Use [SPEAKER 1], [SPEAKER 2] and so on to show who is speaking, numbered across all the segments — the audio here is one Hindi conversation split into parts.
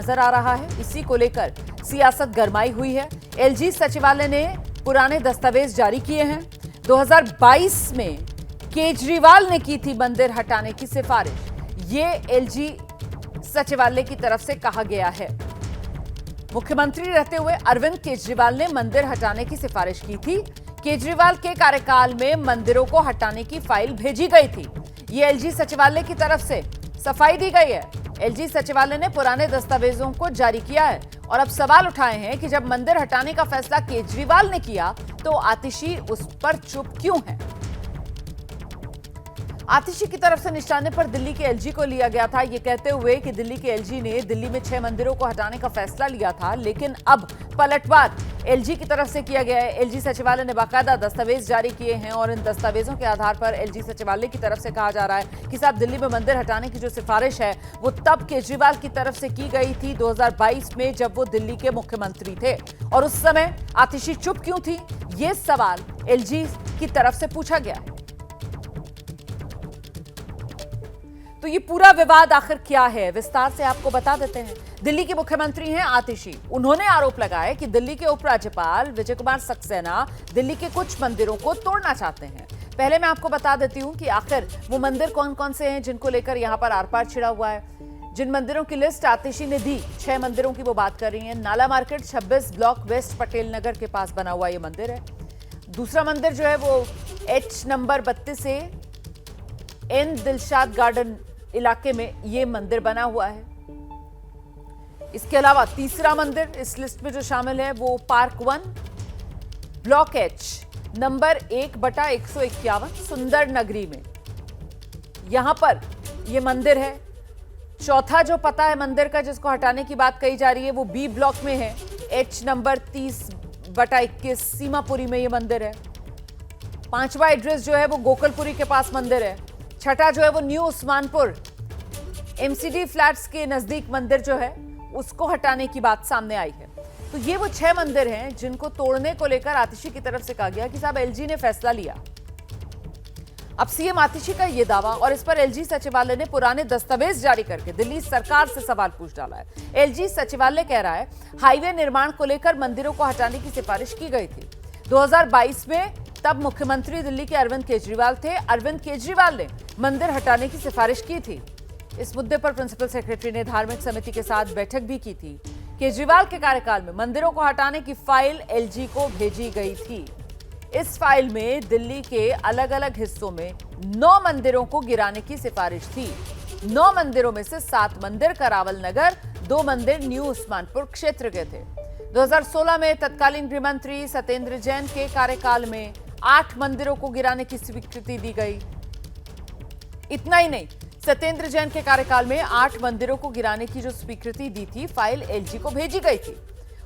[SPEAKER 1] नजर आ रहा है। इसी को लेकर सियासत गरमाई हुई है। एलजी सचिवालय ने पुराने दस्तावेज जारी किए हैं। 2022 में केजरीवाल ने की थी मंदिर हटाने की सिफारिश। ये एलजी सचिवालय की तरफ से कहा गया है। मुख्यमंत्री रहते हुए अरविंद केजरीवाल ने मंदिर हटाने की सिफारिश की थी। केजरीवाल के कार्यकाल में मंदिरों को हटाने की फाइल भेजी गई थी। ये एलजी सचिवालय की तरफ से सफाई दी गई है। एलजी सचिवालय ने पुराने दस्तावेजों को जारी किया है और अब सवाल उठाए हैं कि जब मंदिर हटाने का फैसला केजरीवाल ने किया तो आतिशी उस पर चुप क्यों है। आतिशी की तरफ से निशाने पर दिल्ली के एलजी को लिया गया था, ये कहते हुए कि दिल्ली के एलजी ने दिल्ली में 6 मंदिरों को हटाने का फैसला लिया था, लेकिन अब पलटवार एलजी की तरफ से किया गया है। एलजी सचिवालय ने बाकायदा दस्तावेज जारी किए हैं और इन दस्तावेजों के आधार पर एलजी सचिवालय की तरफ से कहा जा रहा है कि साहब दिल्ली में मंदिर हटाने की जो सिफारिश है वो तब केजरीवाल की तरफ से की गई थी 2022 में, जब वो दिल्ली के मुख्यमंत्री थे। और उस समय आतिशी चुप क्यों थी, ये सवाल एलजी की तरफ से पूछा गया है। तो ये पूरा विवाद आखिर क्या है, विस्तार से आपको बता देते हैं। दिल्ली के मुख्यमंत्री हैं आतिशी। उन्होंने आरोप लगाया कि दिल्ली के उपराज्यपाल विजय कुमार सक्सेना दिल्ली के कुछ मंदिरों को तोड़ना चाहते हैं। पहले मैं आपको बता देती हूं कि आखिर वो मंदिर कौन कौन से हैं जिनको लेकर यहां पर आर पार छिड़ा हुआ है। जिन मंदिरों की लिस्ट आतिशी ने दी, 6 मंदिरों की वो बात कर रही है। नाला market 26 block waste Patel Nagar के पास बना हुआ ये मंदिर है। दूसरा मंदिर जो है वो H नंबर 32 से एन दिलशाद गार्डन इलाके में ये मंदिर बना हुआ है। इसके अलावा तीसरा मंदिर इस लिस्ट में जो शामिल है वो पार्क 1 ब्लॉक H नंबर 1/151 सुंदर नगरी में, यहां पर ये मंदिर है। चौथा जो पता है मंदिर का जिसको हटाने की बात कही जा रही है वो B ब्लॉक में है, H नंबर 30/21 सीमापुरी में ये मंदिर है। पांचवा एड्रेस जो है वो गोकुलपुरी के पास मंदिर है। छठा जो है वो न्यू उस्मानपुर MCD फ्लैट्स के नजदीक मंदिर जो है उसको हटाने की बात सामने आई है। तो ये वो 6 मंदिर हैं जिनको तोड़ने को लेकर आतिशी की तरफ से कहा गया कि साहब एलजी ने फैसला लिया। अब सीएम आतिशी का ये दावा और इस पर एलजी सचिवालय ने पुराने दस्तावेज जारी करके दिल्ली सरकार से सवाल पूछ डाला है। एलजी सचिवालय कह रहा है हाईवे निर्माण को लेकर मंदिरों को हटाने की सिफारिश की गई थी 2022 में। तब मुख्यमंत्री दिल्ली के अरविंद केजरीवाल थे। अरविंद केजरीवाल ने मंदिर हटाने की सिफारिश की थी। इस मुद्दे पर प्रिंसिपल सेक्रेटरी ने धार्मिक समिति के साथ बैठक भी की थी। केजरीवाल के कार्यकाल में मंदिरों को हटाने की फाइल एलजी को भेजी गई थी। इस फाइल में दिल्ली के अलग अलग हिस्सों में 9 मंदिरों को गिराने की सिफारिश थी। 9 मंदिरों में से 7 मंदिर करावल नगर, 2 मंदिर न्यू उस्मानपुर क्षेत्र के थे। 2016 में तत्कालीन गृह मंत्री सत्येंद्र जैन के कार्यकाल में 8 मंदिरों को गिराने की स्वीकृति दी गई। इतना ही नहीं, सत्येंद्र जैन के कार्यकाल में 8 मंदिरों को गिराने की जो स्वीकृति दी थी फाइल एलजी को भेजी गई थी।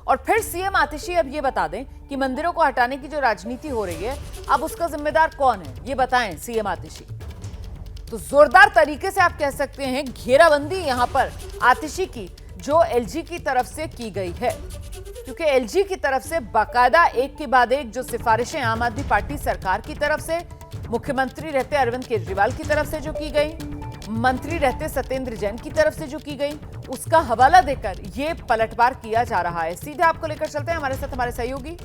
[SPEAKER 1] और फिर सीएम आतिशी अब ये बता दें कि मंदिरों को हटाने की जो राजनीति हो रही है अब उसका जिम्मेदार कौन है, ये बताएं सीएम आतिशी। तो जोरदार तरीके से आप कह सकते हैं घेराबंदी यहां पर आतिशी की जो एलजी की तरफ से की गई है, क्योंकि एलजी की तरफ से बाकायदा एक के बाद एक जो सिफारिशें आम आदमी पार्टी सरकार की तरफ से, मुख्यमंत्री रहते अरविंद केजरीवाल की तरफ से जो की गई, मंत्री रहते सत्येंद्र जैन की तरफ से जो की गई, उसका हवाला देकर यह पलटवार किया जा रहा है। सीधे आपको लेकर चलते हैं, हमारे साथ हमारे सहयोगी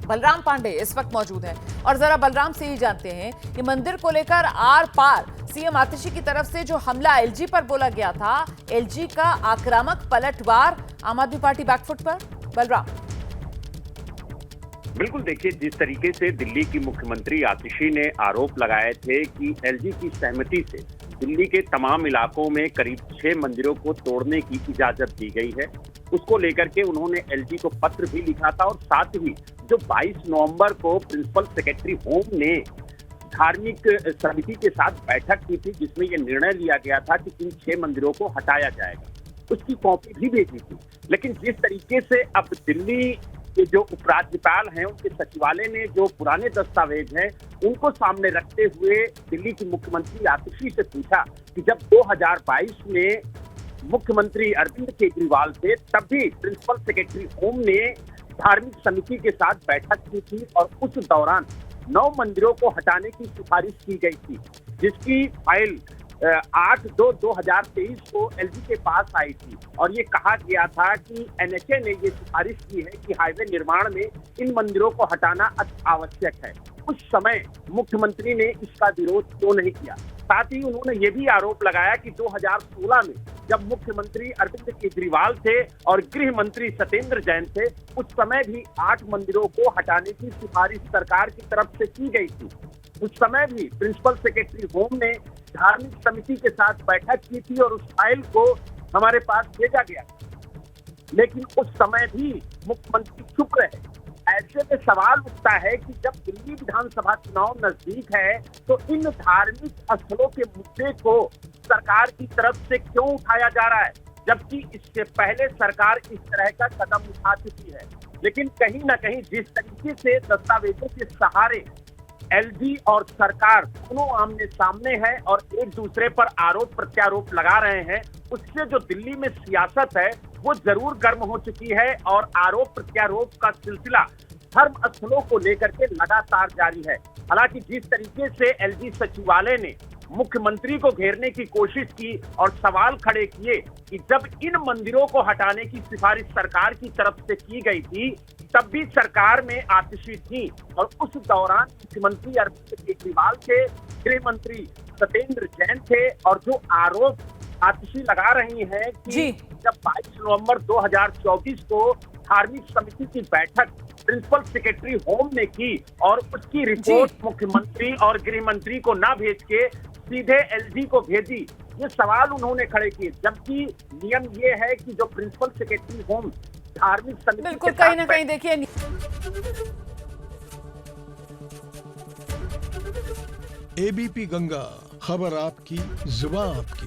[SPEAKER 1] बलराम पांडे इस वक्त मौजूद हैं और जरा बलराम से ही जानते हैं कि मंदिर को लेकर आर पार सीएम आतिशी की तरफ से जो हमला एलजी पर बोला गया था, एलजी का आक्रामक पलटवार आम आदमी पार्टी बैकफुट पर। बलराम।
[SPEAKER 2] बिल्कुल, देखिए जिस तरीके से दिल्ली की मुख्यमंत्री आतिशी ने आरोप लगाए थे कि एलजी की सहमति से दिल्ली के तमाम इलाकों में करीब 6 मंदिरों को तोड़ने की इजाजत दी गई है, उसको लेकर के उन्होंने एलजी को पत्र भी लिखा था। और साथ ही जो 22 नवंबर को प्रिंसिपल सेक्रेटरी होम ने धार्मिक समिति के साथ बैठक की थी जिसमें यह निर्णय लिया गया था कि इन 6 मंदिरों को हटाया जाएगा, उसकी कॉपी भी भेजी थी। लेकिन जिस तरीके से अब दिल्ली के जो उपराज्यपाल हैं उनके सचिवालय ने जो पुराने दस्तावेज हैं उनको सामने रखते हुए दिल्ली की मुख्यमंत्री आतिशी से पूछा कि जब 2022 में मुख्यमंत्री अरविंद केजरीवाल थे तब भी प्रिंसिपल सेक्रेटरी होम ने धार्मिक समिति के साथ बैठक की थी और उस दौरान 9 मंदिरों को हटाने की सिफारिश की गई थी, जिसकी फाइल 8/2/2023 को एलजी के पास आई थी और ये कहा गया था कि एनएचए ने ये सिफारिश की है कि हाईवे निर्माण में इन मंदिरों को हटाना अति आवश्यक है। उस समय मुख्यमंत्री ने इसका विरोध क्यों नहीं किया? साथ ही उन्होंने ये भी आरोप लगाया कि 2016 में जब मुख्यमंत्री अरविंद केजरीवाल थे और गृह मंत्री सत्येंद्र जैन थे, उस समय भी 8 मंदिरों को हटाने की सिफारिश सरकार की तरफ से की गई थी। उस समय भी प्रिंसिपल सेक्रेटरी होम ने धार्मिक समिति के साथ बैठक की थी और उस फाइल को हमारे पास भेजा गया, लेकिन उस समय भी मुख्यमंत्री चुप रहे। ऐसे में सवाल उठता है कि जब दिल्ली विधानसभा चुनाव नजदीक है तो इन धार्मिक स्थलों के मुद्दे को सरकार की तरफ से क्यों उठाया जा रहा है, जबकि इससे पहले सरकार इस तरह का कदम उठा चुकी है। लेकिन कहीं ना कहीं जिस तरीके से दस्तावेजों के सहारे एलजी और सरकार दोनों आमने सामने है और एक दूसरे पर आरोप प्रत्यारोप लगा रहे हैं, उससे जो दिल्ली में सियासत है वो जरूर गर्म हो चुकी है और आरोप प्रत्यारोप का सिलसिला धर्म स्थलों को लेकर के लगातार जारी है। हालांकि जिस तरीके से एलजी सचिवालय ने मुख्यमंत्री को घेरने की कोशिश की और सवाल खड़े किए कि जब इन मंदिरों को हटाने की सिफारिश सरकार की तरफ से की गई थी तब भी सरकार में आतिशी थी और उस दौरान मुख्यमंत्री अरविंद केजरीवाल थे, गृह मंत्री सत्येंद्र जैन थे और जो आरोप आतिशी लगा रही हैं कि जब 22 नवंबर 2024 को धार्मिक समिति की बैठक प्रिंसिपल सेक्रेटरी होम ने की और उसकी रिपोर्ट मुख्यमंत्री और गृह मंत्री को ना भेज के सीधे एलजी को भेजी, ये सवाल उन्होंने खड़े किए। जबकि नियम ये है कि जो प्रिंसिपल सेक्रेटरी होम धार्मिक समिति
[SPEAKER 1] बिल्कुल कहीं ना कहीं देखिए
[SPEAKER 3] एबीपी गंगा, खबर आपकी, जुबान आपकी।